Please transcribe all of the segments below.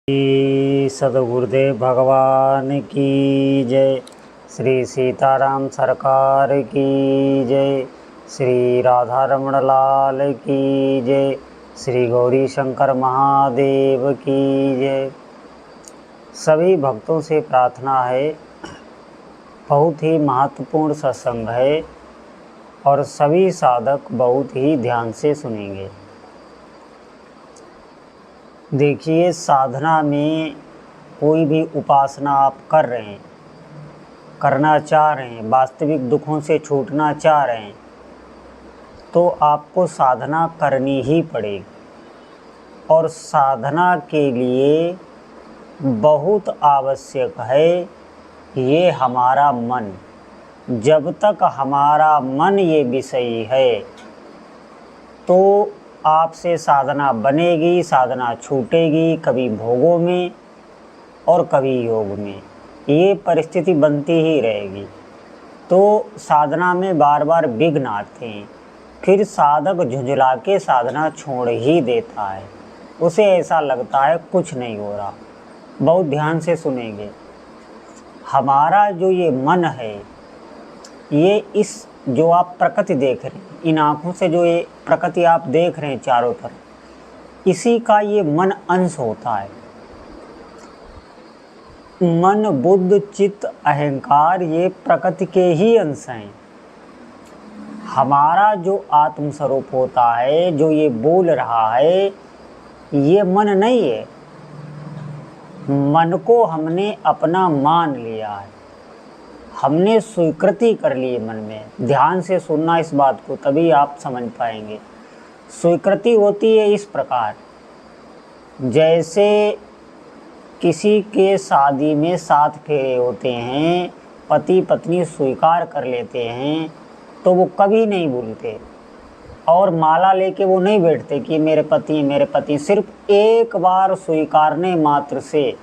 श्री सदगुरुदेव भगवान की जय। श्री सीताराम सरकार की जय। श्री राधा रमण लाल की जय। श्री गौरी शंकर महादेव की जय। सभी भक्तों से प्रार्थना है, बहुत ही महत्वपूर्ण सत्संग है और सभी साधक बहुत ही ध्यान से सुनेंगे। देखिए, साधना में कोई भी उपासना आप कर रहे हैं, करना चाह रहे हैं, वास्तविक दुखों से छूटना चाह रहे हैं, तो आपको साधना करनी ही पड़ेगी। और साधना के लिए बहुत आवश्यक है ये हमारा मन। जब तक हमारा मन ये विषयी है तो आपसे साधना बनेगी, साधना छूटेगी, कभी भोगों में और कभी योग में, ये परिस्थिति बनती ही रहेगी। तो साधना में बार बार विघ्न आते हैं, फिर साधक झुंझला के साधना छोड़ ही देता है। उसे ऐसा लगता है कुछ नहीं हो रहा। बहुत ध्यान से सुनेंगे। हमारा जो ये मन है, ये इस जो आप प्रकृति देख रहे हैं, इन आँखों से जो ये प्रकृति आप देख रहे हैं चारों तरफ, इसी का ये मन अंश होता है। मन, बुद्ध, चित्त, अहंकार ये प्रकृति के ही अंश हैं। हमारा जो आत्म स्वरूप होता है, जो ये बोल रहा है, ये मन नहीं है। मन को हमने अपना मान लिया है, हमने स्वीकृति कर ली है मन में। ध्यान से सुनना इस बात को, तभी आप समझ पाएंगे। स्वीकृति होती है इस प्रकार, जैसे किसी के शादी में 7 फेरे होते हैं, पति पत्नी स्वीकार कर लेते हैं तो वो कभी नहीं भूलते, और माला लेके वो नहीं बैठते कि मेरे पति मेरे पति। सिर्फ एक बार स्वीकारने मात्र से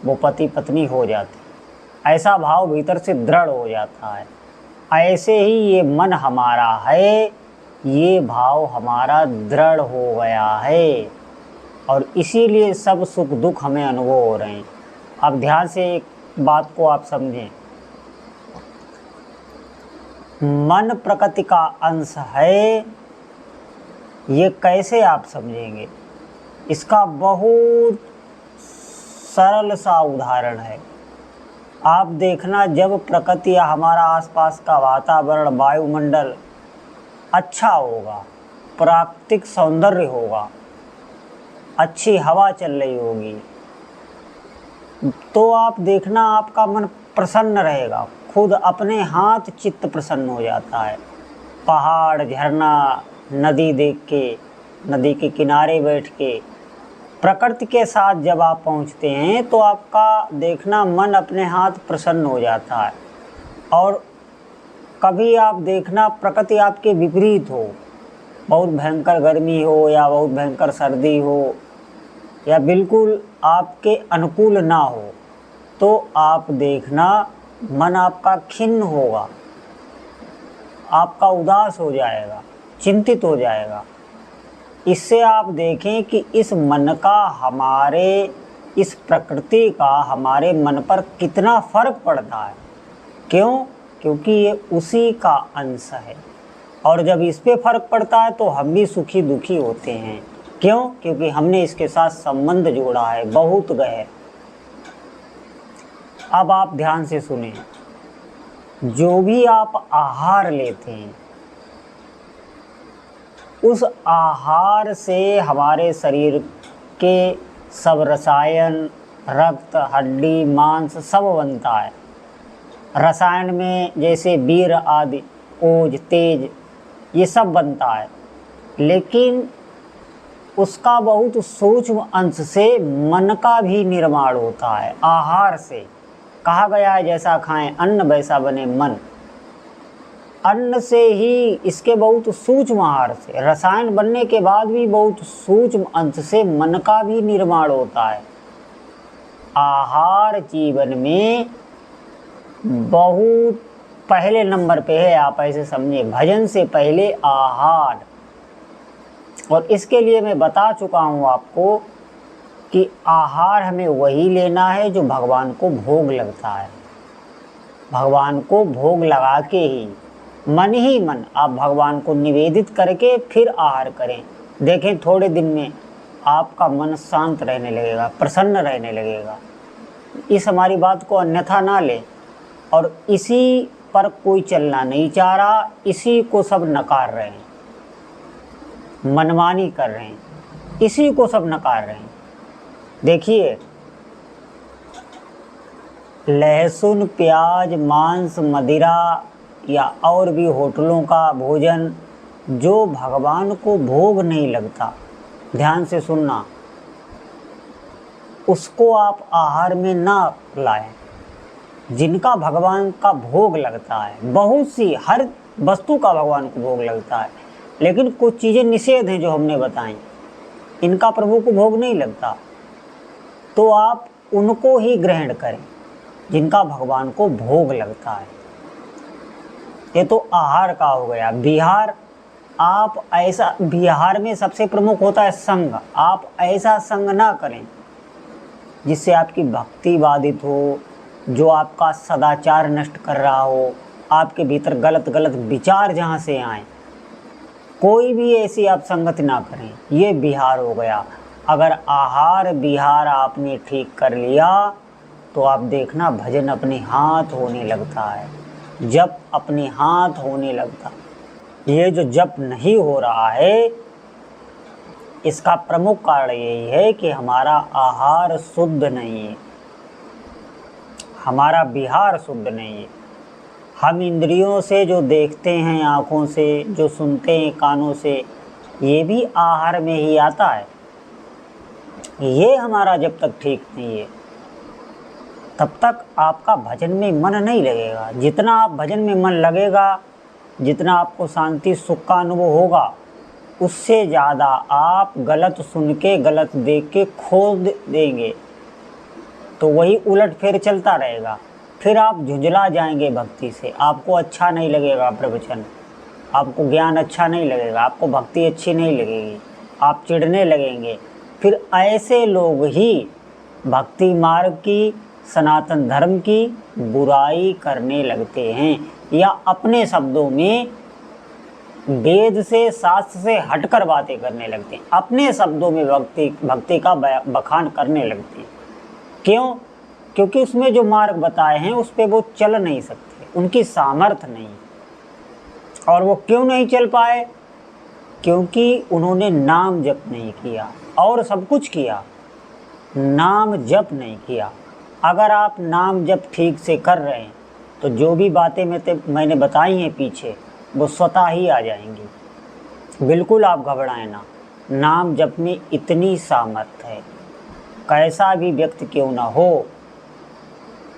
वो पति पत्नी हो जाते, ऐसा भाव भीतर से दृढ़ हो जाता है। ऐसे ही ये मन हमारा है, ये भाव हमारा दृढ़ हो गया है, और इसीलिए सब सुख दुख हमें अनुभव हो रहे हैं। अब ध्यान से एक बात को आप समझें। मन प्रकृति का अंश है, ये कैसे आप समझेंगे? इसका बहुत सरल सा उदाहरण है। आप देखना, जब प्रकृति या हमारा आसपास का वातावरण, वायुमंडल अच्छा होगा, प्राकृतिक सौंदर्य होगा, अच्छी हवा चल रही होगी, तो आप देखना आपका मन प्रसन्न रहेगा। खुद अपने हाथ चित्त प्रसन्न हो जाता है। पहाड़, झरना, नदी देख के, नदी के किनारे बैठ के, प्रकृति के साथ जब आप पहुंचते हैं तो आपका देखना मन अपने हाथ प्रसन्न हो जाता है। और कभी आप देखना प्रकृति आपके विपरीत हो, बहुत भयंकर गर्मी हो या बहुत भयंकर सर्दी हो या बिल्कुल आपके अनुकूल ना हो, तो आप देखना मन आपका खिन्न होगा, आपका उदास हो जाएगा, चिंतित हो जाएगा। इससे आप देखें कि इस मन का, हमारे इस प्रकृति का हमारे मन पर कितना फर्क पड़ता है। क्यों? क्योंकि ये उसी का अंश है, और जब इस पे फर्क पड़ता है तो हम भी सुखी दुखी होते हैं। क्यों? क्योंकि हमने इसके साथ संबंध जोड़ा है बहुत गहरा। अब आप ध्यान से सुने। जो भी आप आहार लेते हैं, उस आहार से हमारे शरीर के सब रसायन, रक्त, हड्डी, मांस सब बनता है। रसायन में जैसे वीर आदि, ओज, तेज, ये सब बनता है। लेकिन उसका बहुत सूक्ष्म अंश से मन का भी निर्माण होता है। आहार से कहा गया है, जैसा खाएं अन्न वैसा बने मन। अन्न से ही, इसके बहुत सूक्ष्म आहार से, रसायन बनने के बाद भी बहुत सूक्ष्म अंश से मन का भी निर्माण होता है। आहार जीवन में बहुत पहले नंबर पे है। आप ऐसे समझिए, भजन से पहले आहार। और इसके लिए मैं बता चुका हूँ आपको कि आहार हमें वही लेना है जो भगवान को भोग लगता है। भगवान को भोग लगा के ही मन ही मन आप भगवान को निवेदित करके फिर आहार करें। देखें थोड़े दिन में आपका मन शांत रहने लगेगा, प्रसन्न रहने लगेगा। इस हमारी बात को अन्यथा ना ले, और इसी पर कोई चलना नहीं चाह रहा, इसी को सब नकार रहे हैं, मनमानी कर रहे हैं, इसी को सब नकार रहे हैं। देखिए, लहसुन, प्याज, मांस, मदिरा या और भी होटलों का भोजन जो भगवान को भोग नहीं लगता, ध्यान से सुनना, उसको आप आहार में ना लाएं। जिनका भगवान का भोग लगता है, बहुत सी हर वस्तु का भगवान को भोग लगता है, लेकिन कुछ चीज़ें निषेध हैं जो हमने बताई, इनका प्रभु को भोग नहीं लगता, तो आप उनको ही ग्रहण करें जिनका भगवान को भोग लगता है। ये तो आहार का हो गया। विहार, आप ऐसा, विहार में सबसे प्रमुख होता है संग। आप ऐसा संग ना करें जिससे आपकी भक्ति बाधित हो, जो आपका सदाचार नष्ट कर रहा हो, आपके भीतर गलत गलत विचार जहाँ से आए, कोई भी ऐसी आप संगति ना करें। ये विहार हो गया। अगर आहार विहार आपने ठीक कर लिया तो आप देखना भजन अपने हाथ होने लगता है, जप अपने हाथ होने लगता। ये जो जप नहीं हो रहा है, इसका प्रमुख कारण यही है कि हमारा आहार शुद्ध नहीं है, हमारा विहार शुद्ध नहीं है। हम इंद्रियों से जो देखते हैं, आँखों से जो सुनते हैं, कानों से, ये भी आहार में ही आता है। ये हमारा जब तक ठीक नहीं है, तब तक आपका भजन में मन नहीं लगेगा। जितना आप भजन में मन लगेगा, जितना आपको शांति सुख का अनुभव होगा, उससे ज़्यादा आप गलत सुन के, गलत देख के खो देंगे, तो वही उलट फेर चलता रहेगा। फिर आप झुंझला जाएंगे भक्ति से, आपको अच्छा नहीं लगेगा प्रवचन, आपको ज्ञान अच्छा नहीं लगेगा, आपको भक्ति अच्छी नहीं लगेगी, आप चिढ़ने लगेंगे। फिर ऐसे लोग ही भक्ति मार्ग की, सनातन धर्म की बुराई करने लगते हैं, या अपने शब्दों में वेद से, शास्त्र से हटकर बातें करने लगते हैं, अपने शब्दों में भक्ति का बखान करने लगते हैं। क्यों? क्योंकि उसमें जो मार्ग बताए हैं उस पर वो चल नहीं सकते, उनकी सामर्थ्य नहीं। और वो क्यों नहीं चल पाए? क्योंकि उन्होंने नाम जप नहीं किया, और सब कुछ किया, नाम जप नहीं किया। अगर आप नाम जप ठीक से कर रहे हैं तो जो भी बातें मैंने बताई हैं पीछे, वो स्वतः ही आ जाएंगी। बिल्कुल आप घबराएं ना, नाम जप में इतनी सामर्थ्य है। कैसा भी व्यक्ति क्यों ना हो,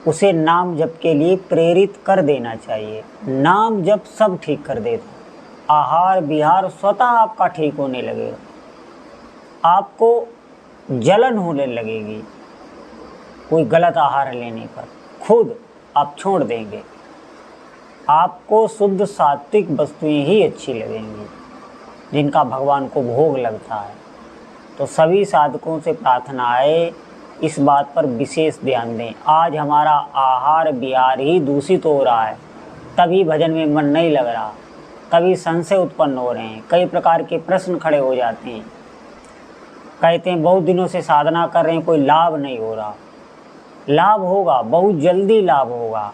उसे नाम जप के लिए प्रेरित कर देना चाहिए। नाम जप सब ठीक कर देता। आहार विहार स्वतः आपका ठीक होने लगेगा, आपको जलन होने लगेगी कोई गलत आहार लेने पर, खुद आप छोड़ देंगे। आपको शुद्ध सात्विक वस्तुएं ही अच्छी लगेंगी जिनका भगवान को भोग लगता है। तो सभी साधकों से प्रार्थना है, इस बात पर विशेष ध्यान दें। आज हमारा आहार विहार ही दूषित हो रहा है, तभी भजन में मन नहीं लग रहा, तभी संशय उत्पन्न हो रहे हैं, कई प्रकार के प्रश्न खड़े हो जाते हैं। कहते हैं बहुत दिनों से साधना कर रहे हैं, कोई लाभ नहीं हो रहा। लाभ होगा, बहुत जल्दी लाभ होगा।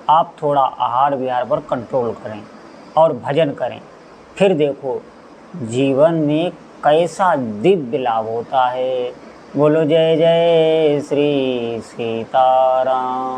आप थोड़ा आहार विहार पर कंट्रोल करें और भजन करें, फिर देखो जीवन में कैसा दिव्य लाभ होता है। बोलो जय जय श्री सीताराम।